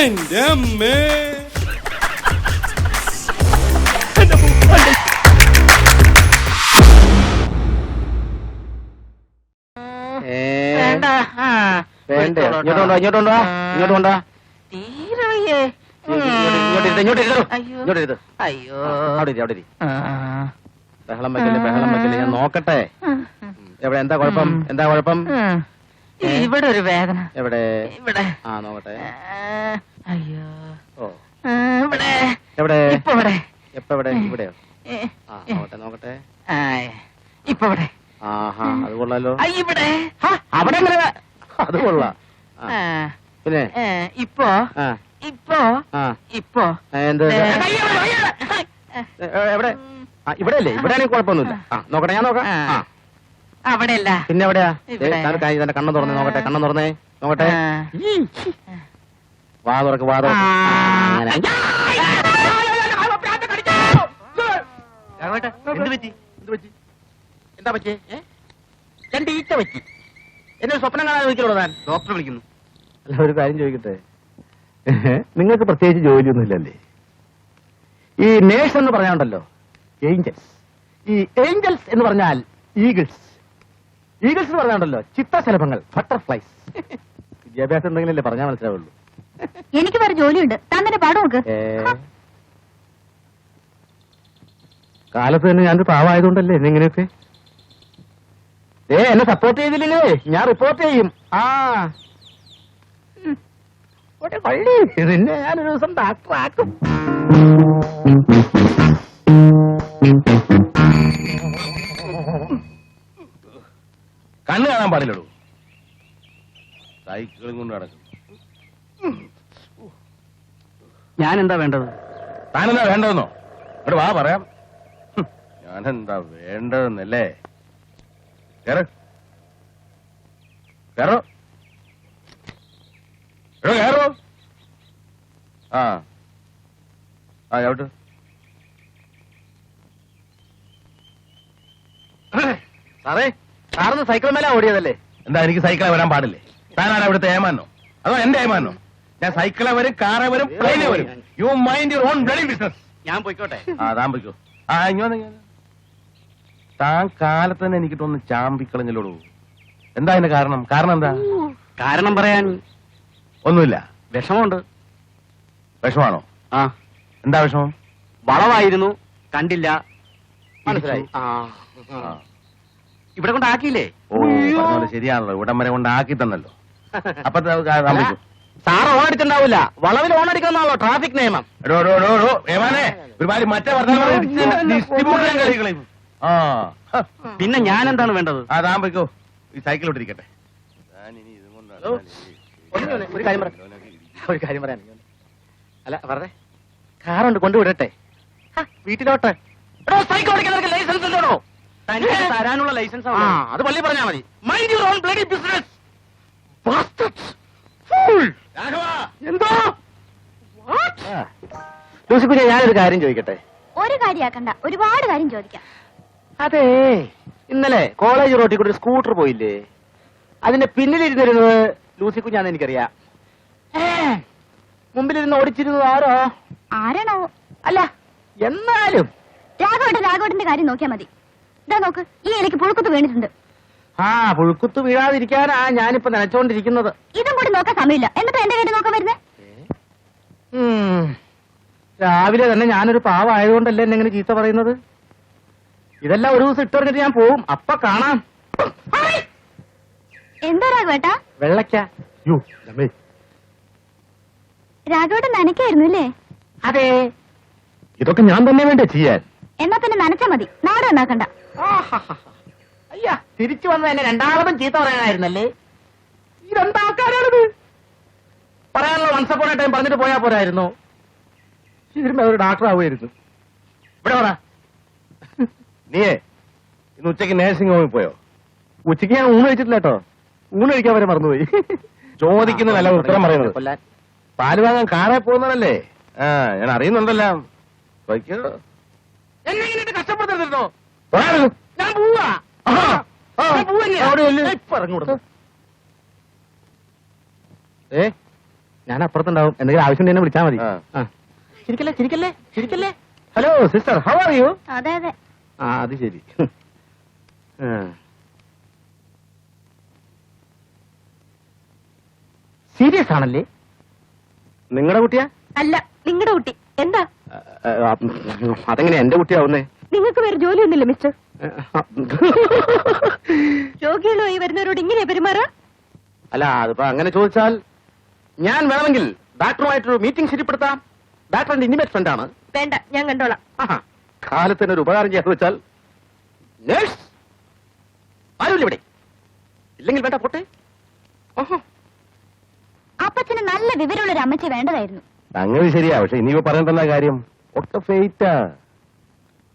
എന്റെ അമ്മേ. ബഹളം വെക്കില്ല ഞാൻ നോക്കട്ടെ. എവിടെ എന്താ കുഴപ്പം? എന്താ കുഴപ്പം? ഇവിടെ ഒരു വേദന. എവിടെ? ഇവിടെ. നോക്കട്ടെ. അയ്യോ. ഓ ഇവിടെ. എവിടെ? ഇപ്പൊ ഇവിടെ. എപ്പ എവിടെ? ഇവിടെയോ? നോക്കട്ടെ നോക്കട്ടെ. ഇപ്പൊ ഇവിടെ. ആഹാ അത് കൊള്ളാലോ. ഇവിടെ. അവിടെ അത് കൊള്ളാം. പിന്നെ ഇപ്പൊ ഇപ്പൊ ഇപ്പൊ എന്ത്? എവിടെ? ഇവിടെ അല്ലേ? ഇവിടെ ആണെങ്കിൽ കുഴപ്പമൊന്നുമില്ല. നോക്കട്ടെ ഞാൻ നോക്കാം. അവിടെ അല്ല. പിന്നെ എവിടെയാ? തന്നെ കണ്ണം തുറന്നേ നോക്കട്ടെ. കണ്ണം തുറന്നേ നോക്കട്ടെ. വാ തുറക്ക് വാ തുറക്ക്. എന്ത് പറ്റി? എന്ത് പറ്റി? എന്താ പറ്റി? രണ്ട് ഈച്ച പറ്റി. എന്നെ സ്വപ്നം കാണാൻ വിളിക്കണോ താൻ? ഡോക്ടറെ വിളിക്കുന്നു. അല്ല ഒരു കാര്യം ചോദിക്കട്ടെ, നിങ്ങൾക്ക് പ്രത്യേകിച്ച് ജോലിയൊന്നും ഇല്ലല്ലേ? ഈ നേഴ്സ് എന്ന് പറയാനുണ്ടല്ലോ, ഏഞ്ചൽസ്. ഈ ഏഞ്ചൽസ് എന്ന് പറഞ്ഞാൽ ഈഗിൾസ്. ഈഗിൾസ് എന്ന് പറയാനുണ്ടല്ലോ ചിത്രശലഭങ്ങൾ, ബട്ടർഫ്ലൈസ്. വിദ്യാഭ്യാസം എന്തെങ്കിലല്ലേ പറഞ്ഞാൽ മനസ്സിലാവുള്ളൂ. എനിക്ക് വേറെ ജോലിയുണ്ട്. താൻ തന്നെ പാടും നോക്ക്. കാലത്ത് തന്നെ ഞാനൊരു പാവമായതുകൊണ്ടല്ലേ എന്നെങ്ങനെയൊക്കെ. എന്നെ സപ്പോർട്ട് ചെയ്തില്ലേ ഞാൻ റിപ്പോർട്ട് ചെയ്യും. നിന്നെ ഞാനൊരു ദിവസം ഡാക്ടറാക്കും. കണ്ണ് കാണാൻ പാടില്ലടൂ. സൈക്കിളും കൊണ്ട് നടക്കും. ഞാനെന്താ വേണ്ടത്? താനെന്താ വേണ്ടതെന്നോ? ഇവിടെ വാ പറയാം. ഞാനെന്താ വേണ്ടതെന്നല്ലേ? കേറോ കേറോ. എവിടെ? സാറേ സാറിന് സൈക്കിൾ മേലെ ഓടിയതല്ലേ? എന്താ എനിക്ക് സൈക്കിളെ വരാൻ പാടില്ലേ? താനാണ് അവിടുത്തെ ഏമാനോ അതോ എന്റെ ഏമാനോ? ഞാൻ സൈക്കിളെ വരും, കാറെ വരും, പ്ലെയിനെ വരും. You mind your own bloody business. ഞാൻ പോയിക്കോട്ടെ. താൻ പോയിക്കോ. ഇങ്ങനെ താൻ കാലത്ത് തന്നെ എനിക്കിട്ടൊന്ന് ചാമ്പിക്കളഞ്ഞല്ലോടൂ. എന്താ അതിന്റെ കാരണം? കാരണം എന്താ? കാരണം പറയാൻ ഒന്നുമില്ല. വിഷമമുണ്ട്. വിഷമാണോ? എന്താ വിഷമം? വളവായിരുന്നു, കണ്ടില്ല. മനസ്സിലായി. ഇവിടെ കൊണ്ടാക്കിയില്ലേ? ശരിയാണല്ലോ, ഇവിടം വരെ കൊണ്ടാക്കി തന്നല്ലോ. അപ്പൊ സാറ് ഓൺ അടിച്ചിട്ടുണ്ടാവില്ല. വളവിൽ ഓൺ അടിക്കണമെന്നാണല്ലോ ട്രാഫിക് നിയമം. ഒരുപാട് മറ്റേ പിന്നെ ഞാൻ എന്താണ് വേണ്ടത്? താൻ പോയിക്കോ. ഈ സൈക്കിൾ ഇട്ടിരിക്കട്ടെ. ഒരു കാര്യം പറയാൻ. അല്ല പറഞ്ഞേ, കാറുണ്ട് കൊണ്ടുവിടട്ടെ വീട്ടിലോട്ട്. സൈക്കിൾ ഓടിക്കുന്നവർക്ക് ലൈസൻസ് ഉണ്ടോ? തരാനുള്ള ലൈസൻസ് അത് പള്ളി പറഞ്ഞാൽ മതി. Mind your own bloody business. എന്തോ ലൂസിക്കുഞ്ഞ, ഞാനൊരു കാര്യം ചോദിക്കട്ടെ? ഒരു കാര്യാക്കണ്ട, ഒരുപാട് കാര്യം ചോദിക്കാം. അതെ, ഇന്നലെ കോളേജ് റോട്ടിൽ കൂടി ഒരു സ്കൂട്ടർ പോയില്ലേ? അതിന്റെ പിന്നിലിരുന്നിരുന്നത് ലൂസിക്കുഞ്ഞാന്ന് എനിക്കറിയാം. മുമ്പിലിരുന്ന് ഓടിച്ചിരുന്നത് ആരോ? ആരാണോ? അല്ല എന്നാലും രാഘവട്ടന്റെ കാര്യം നോക്കിയാ മതി. ഇതാ നോക്ക്, ഈ ഇലക്ക് പുഴുക്കുത്ത് വീണിട്ടുണ്ട്. പുഴുക്കുത്ത് വീഴാതിരിക്കാനാ ഞാനിപ്പോ നനച്ചോണ്ടിരിക്കുന്നത്. ഇതും കൂടി നോക്കാൻ സമയമില്ല. എന്നിട്ട് എന്റെ കാര്യം നോക്കാൻ വരുന്നേ? രാവിലെ തന്നെ ഞാനൊരു പാവമായതുകൊണ്ടല്ലേ എന്നെ ഇങ്ങനെ ചീത്ത പറയുന്നത്? ഇതെല്ലാം ഒരു ദിവസം ഇട്ടെറിഞ്ഞിട്ട് ഞാൻ പോവും. അപ്പൊ കാണാം. എന്താ രാഘവേട്ടാ? വെള്ളക്ക. രാഘവേട്ടൻ നനയ്ക്കായിരുന്നു അല്ലേ? അതെ, ഇതൊക്കെ ഞാൻ തന്നെ വേണ്ടേ ചെയ്യാൻ? എന്നാ പിന്നെ നനച്ചാ മതി, നാടൻ ഉണ്ടാക്കണ്ട. അയ്യാ, തിരിച്ചു വന്ന എന്നെ രണ്ടാമതും ചീത്ത പറയാനായിരുന്നല്ലേ? ഈ രണ്ടാൾക്കാരാണിത്. പറയാനുള്ള വൺസ് അപ്പോൺ എ ടൈം പറഞ്ഞിട്ട് പോയാ പോരായിരുന്നു. ഇതിന് ഒരു ഡാക്ടർ ആവുമായിരുന്നു. ഇവിടെ പറ. നീയേ ഇന്ന് ഉച്ചയ്ക്ക് നേഴ്സിംഗ് ഹോമിൽ പോയോ? ഉച്ചയ്ക്ക് ഞാൻ ഊണ് കഴിച്ചിട്ടില്ല കേട്ടോ. ഊണ് കഴിക്കാൻ വരെ മറന്നുപോയി. ചോദിക്കുന്നതല്ല ഉത്തരം പറയുന്നത്. പാല് വാങ്ങാൻ കാറെ പോകുന്നതല്ലേ? ഞാൻ അറിയുന്നുണ്ടല്ലോ. എന്നെ കഷ്ടപ്പെടുത്തരുതോ? ഞാൻ പോവാ. ഞാൻ അപ്പുറത്തുണ്ടാവും. എന്തെങ്കിലും ആവശ്യം ഉണ്ടെങ്കിൽ വിളിച്ചാൽ മതി. ആ. ചിരിക്കല്ലേ ചിരിക്കല്ലേ ചിരിക്കല്ലേ. Hello sister, how are you? അതെ അതെ. ആ അത് ശരി. സീരിയസ് ആണല്ലേ? നിങ്ങളുടെ കുട്ടിയാ? അല്ല, നിങ്ങളുടെ കുട്ടി. എന്താ അതെങ്ങനെ എന്റെ കുട്ടിയാവുന്നേ? നിങ്ങൾക്ക് വേറെ ജോലിയൊന്നുമില്ല മിസ്റ്റർ? രോഗികളുമായി വരുന്നവരോട് ഇങ്ങനെ പെരുമാറാ? അല്ല, അതിപ്പോ അങ്ങനെ ചോദിച്ചാൽ ഞാൻ വേണമെങ്കിൽ ഡോക്ടറുമായിട്ടൊരു മീറ്റിംഗ് ശരിപ്പെടുത്താം. ഡോക്ടറിന്റെ ഇന്റിമേറ്റ് ഫ്രണ്ടാണ്. വേണ്ട, ഞാൻ കണ്ടോളാം. കാലത്തിന് ഒരു ഉപകാരം ചെയ്യാന്ന് വെച്ചാൽ നേഴ്സ് ആരുമില്ല ഇവിടെ. ഇല്ലെങ്കിൽ വേണ്ട, പോട്ടെ. അപ്പച്ചന് നല്ല വിവരമുള്ള ഒരു അമ്മച്ചി വേണ്ടതായിരുന്നു. അങ്ങനെ ശരിയാ, പക്ഷെ ഇനിയിപ്പോ പറഞ്ഞിട്ടുള്ള കാര്യം ഒക്കെ ഫെയ്റ്റാ.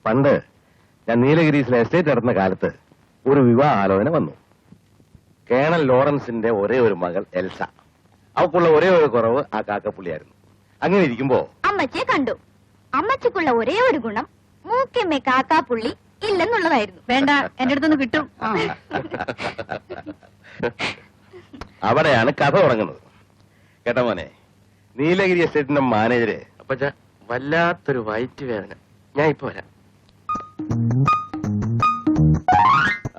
പണ്ട് ഞാൻ നീലഗിരീസിലെ എസ്റ്റേറ്റ് നടത്തുന്ന കാലത്ത് ഒരു വിവാഹാലോചന വന്നു. കേണൽ ലോറൻസിന്റെ ഒരേ ഒരു മകൾ എൽസ. അവക്കുള്ള ഒരേ ഒരു കുറവ് ആ കാക്കപ്പുള്ളിയായിരുന്നു. അങ്ങനെ ഇരിക്കുമ്പോ അമ്മച്ചിയെ കണ്ടു. അമ്മച്ചിക്കുള്ള ഒരേ ഒരു ഗുണം മൂക്കമ്മേ കാക്കാപ്പുള്ളി ഇല്ലെന്നുള്ളതായിരുന്നു. വേണ്ട, എന്റെ അടുത്തൊന്ന് കിട്ടും. അവിടെയാണ് കഥ തുടങ്ങുന്നത്. കേട്ടോ മോനെ, നീലഗിരി എസ്റ്റേറ്റിന്റെ മാനേജര് അപ്പച്ച വല്ലാത്തൊരു വയറ്റ് വേദന. ഞാൻ ഇപ്പൊ വരാം.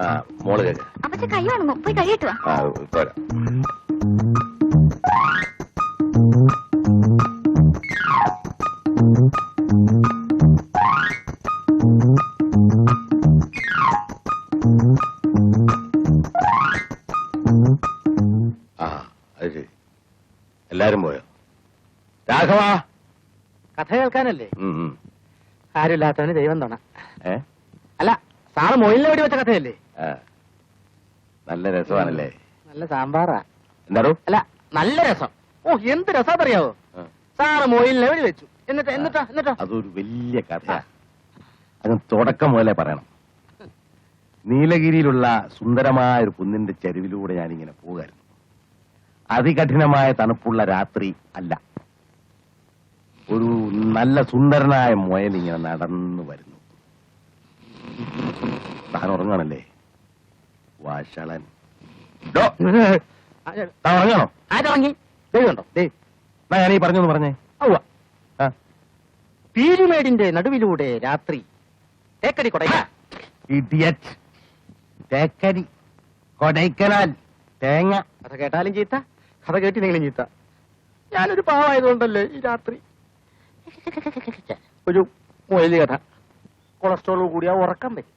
ആ മോള് കേൾക്ക. അപ്പച്ച കൈ ഉണങ്ങും, പോയി കഴിയിട്ടു വാ. ആ ഇപ്പൊ വരാം. ആ അത് ശരി. എല്ലാരും പോയോ? രാഘവ, കഥ കേൾക്കാനല്ലേ? ഉം. ആരുമില്ലാത്തവന് ദൈവം തോണ. ഏ? അല്ല, സാറ് മൊയിലിനെ വേണ്ടി വെച്ച കഥയല്ലേ? ആ. നല്ല രസമാണല്ലേ? നല്ല സാമ്പാറാ. എന്താടോ? അല്ല, നല്ല രസം. ഓ, എന്ത് രസാന്നറിയാവോ? സാറ് മൊയിലിനെ വേണ്ടി വെച്ചു. എന്നിട്ടോ അതൊരു വലിയ കഥയാ. അത് തുടക്കം മുതലേ പറയണം. നീലഗിരിയിലുള്ള സുന്ദരമായ ഒരു കുന്നിന്റെ ചെരുവിലൂടെ ഞാനിങ്ങനെ പോകായിരുന്നു. അതികഠിനമായ തണുപ്പുള്ള രാത്രി അല്ല, ഒരു നല്ല സുന്ദരനായ മുയൽ ഇങ്ങനെ നടന്നു വരുന്നു. താൻ ഉറങ്ങാണല്ലേ? വാശളൻ. ഉറങ്ങാണോ? ആരുറങ്ങി? ദൈവമുണ്ടോ? ഞാനീ പറഞ്ഞൊന്ന് പറഞ്ഞേ. പീരുമേടിന്റെ നടുവിലൂടെ രാത്രി തേക്കടി കൊടൈക്ക. ഇഡിയറ്റ്. തേക്കടി, കൊടൈക്കനാൽ, തേങ്ങ. കഥ കേട്ടാലും ചീത്ത, കഥ കേട്ടില്ലെങ്കിലും ചീത്ത. ഞാനൊരു പാവായതുകൊണ്ടല്ലേ ഈ രാത്രി. ഒരു മൊയില് കഥ. കൊളസ്ട്രോൾ കൂടിയാ ഉറക്കം വരും.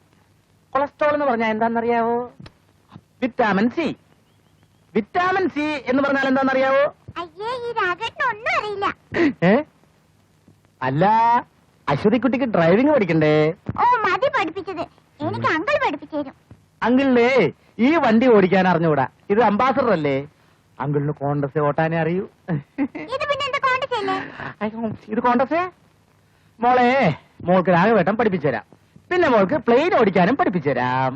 കൊളസ്ട്രോൾ എന്ന് പറഞ്ഞാൽ എന്താണെന്നറിയാവോ? Vitamin C. വിറ്റാമിൻ സി എന്ന് പറഞ്ഞാൽ എന്താണെന്നറിയാവോ? അയ്യേ, ഈ രാഘവേട്ടനൊന്നും അറിയില്ല. അല്ല, അശ്വതിക്കുട്ടിക്ക് ഡ്രൈവിംഗ് പഠിക്കണ്ടേ? ഓ, മതി പഠിപ്പിച്ചത്. എനിക്ക് അങ്കിൾ പഠിപ്പിച്ചു തരും. അങ്കിളിനെ ഈ വണ്ടി ഓടിക്കാൻ അറിഞ്ഞൂടാ. ഇത് അംബാസഡർ അല്ലേ? അങ്കിളിന് കോൺഗ്രസ് ഓട്ടാനേ അറിയൂ. ഇത് പിന്നെ എന്താ കോണ്ടല്ലേ? ഇത് കോൺഗ്രസ്. മോളെ, മോൾക്ക് രാഘവേട്ടൻ പഠിപ്പിച്ചു തരാം. പിന്നെ മോൾക്ക് പ്ലെയിൻ ഓടിക്കാനും പഠിപ്പിച്ചു തരാം.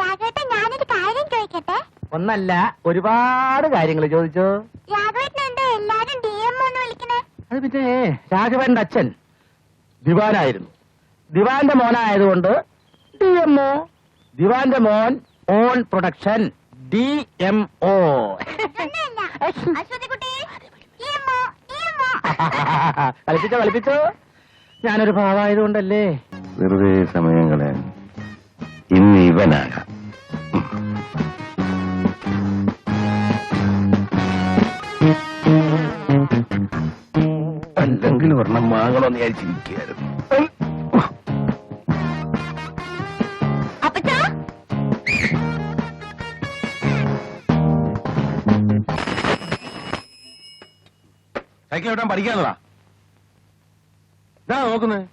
രാഘവേട്ടൻ, ഞാനൊരു കാര്യം ചോദിക്കട്ടെ? ഒന്നല്ല, ഒരുപാട് കാര്യങ്ങൾ ചോദിച്ചോ. രാഘവേട്ടൻ എന്താ എല്ലാരും DM എന്ന് വിളിക്കണേ? അത് പിന്നെ രാഘവേട്ടന്റെ അച്ഛൻ ദിവാനായിരുന്നു. ദിവാന്റെ മോനായതുകൊണ്ട് DMO. ദിവാന്റെ മോൻ ഓൺ പ്രൊഡക്ഷൻ, DMO. കളിപ്പിച്ചോ. ഞാനൊരു ഭാവമായതുകൊണ്ടല്ലേ. വെറുതെ സമയം കളയാൻ ഇന്ന് ഇവനാകാം. അല്ലെങ്കിൽ ഒരെണ്ണം വാങ്ങണമെന്ന് വിചാരിച്ചിരിക്കുകയായിരുന്നു. സൈക്കിൾ ഓട്ടാൻ പഠിക്കാനുള്ളതാ. ഇതാ നോക്കുന്നത്.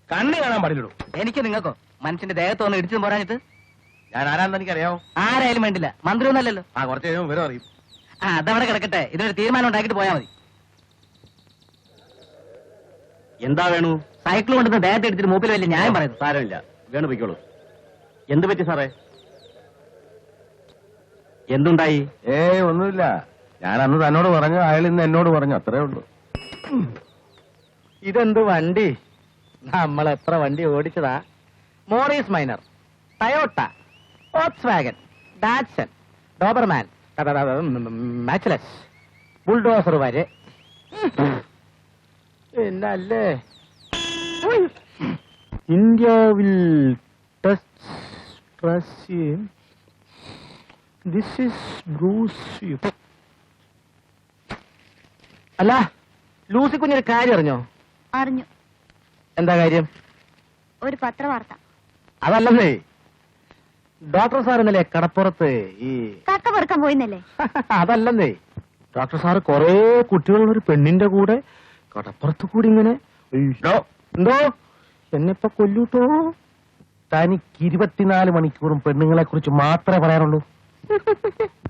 കണ്ണു കാണാൻ പാടില്ലടൂ. എനിക്ക് നിങ്ങൾക്കോ? മനുഷ്യന്റെ ദേഹത്ത് വന്ന് ഇടിച്ചു പോരാഞ്ഞിട്ട്. ഞാൻ ആരാന്ന് എനിക്കറിയാവോ? ആരായാലും വേണ്ടില്ല, മന്ത്രി ഒന്നല്ലല്ലോ. ആ, കുറച്ച് കഴിയുമ്പോൾ വിവരം അറിയും. അതവിടെ കിടക്കട്ടെ. ഇതിനൊരു തീരുമാനം ഉണ്ടാക്കിട്ട് പോയാൽ മതി. എന്താ വേണു? സൈക്കിൾ കൊണ്ടുവന്ന് ദേഹത്ത് എടുത്തിട്ട് മൂപ്പിൽ വലിയ ന്യായം പറയുന്നു. സാരമില്ല, വേണു പൊയ്ക്കോളൂ. എന്ത് പറ്റി സാറേ? എന്തുണ്ടായി? ഒന്നുമില്ല. ഞാൻ അന്ന് തന്നോട് പറഞ്ഞു, അയാൾ ഇന്ന് എന്നോട് പറഞ്ഞു, അത്രേ ഉള്ളൂ. ഇതെന്ത് വണ്ടി? നമ്മൾ എത്ര വണ്ടി ഓടിച്ചതാ? Morris Minor, Toyota, Volkswagen, Datsun, Doberman, Matchless, bulldozer വരെ. എന്നല്ലേ India will touch this is Bruce. അല്ല, ലൂസി കുഞ്ഞൊരു കാര്യം അറിഞ്ഞോ? അറിഞ്ഞു. എന്താ കാര്യം? ഒരു പത്രവാർത്ത. അതല്ലെന്നേ, ഡോക്ടർ സാർ ഇന്നലെ കടപ്പുറത്ത് ഈ കക്ക പെറുക്കാൻ പോയിന്നല്ലേ? അതല്ലെന്നേ, ഡോക്ടർ സാറ് കൊറേ കുട്ടികളുള്ള ഒരു പെണ്ണിന്റെ കൂടെ കടപ്പുറത്ത് കൂടി ഇങ്ങനെ എന്തോ എന്നെപ്പോ കൊല്ലൂട്ടോ. തനിക്ക് 24 മണിക്കൂറും പെണ്ണുങ്ങളെ കുറിച്ച് മാത്രമേ പറയാനുള്ളൂ.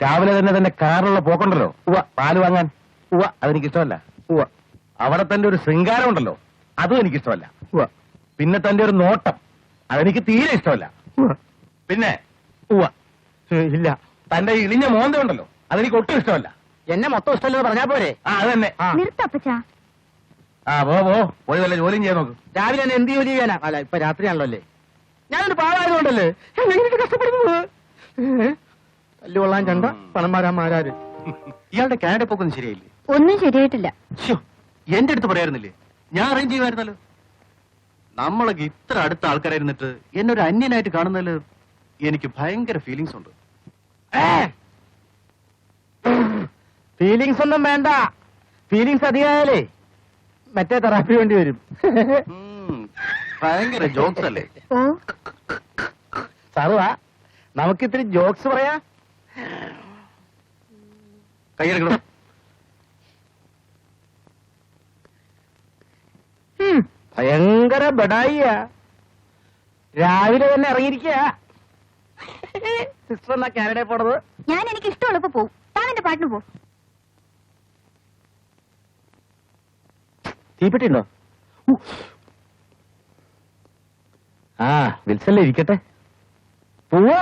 രാവിലെ തന്നെ കാറിലുള്ള പോക്കുണ്ടല്ലോ, പാല് വാങ്ങാൻ, അതെനിക്കിഷ്ടമല്ല. അവിടെ തന്റെ ഒരു ശൃംഗാരം ഉണ്ടല്ലോ, അതും എനിക്കിഷ്ടമല്ല. പിന്നെ തന്റെ ഒരു നോട്ടം, അതെനിക്ക് തീരെ ഇഷ്ടമല്ല. പിന്നെ ഇല്ല, തന്റെ ഇളിഞ്ഞ മോന്ത ഉണ്ടല്ലോ, അതെനിക്ക് ഒട്ടും ഇഷ്ടമല്ല. എന്നെ മൊത്തം ഇഷ്ടമല്ലെന്ന് പറഞ്ഞാ പോരെ? അത് തന്നെ. നിർത്തപ്പച്ചാ. പോയി വല്ല ജോലിയും ചെയ്യാൻ നോക്ക്. രാവിലെ തന്നെ എന്ത് ജോലി ചെയ്യാനാ? അല്ല, ഇപ്പൊ രാത്രിയാണല്ലോ അല്ലേ. ഞാനൊരു പാവായതുകൊണ്ടല്ലേ എങ്ങനെ കഷ്ടപ്പെടുന്നത്. തല്ലുകൊള്ളാൻ ചണ്ട പണന്മാരാമാരാര്. ഇയാളുടെ കാനഡ പോക്കൊന്നും ശരിയായില്ലേ? ഒന്നും ശരിയായിട്ടില്ല. എന്റെ അടുത്ത് പറയായിരുന്നില്ലേ? ഞാൻ അറേഞ്ച് ചെയ്യുമായിരുന്നല്ലോ. നമ്മളൊക്കെ ഇത്ര അടുത്ത ആൾക്കാരായിരുന്നിട്ട് എന്നെ ഒരു അന്യനായിട്ട് കാണുന്നതിൽ എനിക്ക് ഭയങ്കര ഫീലിങ്സ് ഉണ്ട്. ഫീലിങ്സ് ഒന്നും വേണ്ട. ഫീലിങ്സ് അധികമായാലേ മറ്റേ തെറാപ്പി വേണ്ടി വരും. ഭയങ്കര ജോക്സ് അല്ലേ? ഓ, സാറുവാ, നമുക്കിത്തിരി ജോക്സ് പറയാ. കൈയെടുക്കണം. ഭയങ്കര ബഡായിയ. രാവിലെ തന്നെ ഇറങ്ങിയിരിക്കുക. സിസ്റ്റർ എന്നാ കാനഡയിൽ പോണത്. ഞാൻ എനിക്ക് ഇഷ്ടമുള്ളപ്പോ പോവും. താൻ എന്റെ പാട്ടിന് പോ. തീപ്പെട്ടി ഉണ്ടോ? ആ, വിൽസല്ലേ ഇരിക്കട്ടെ. പോവാ.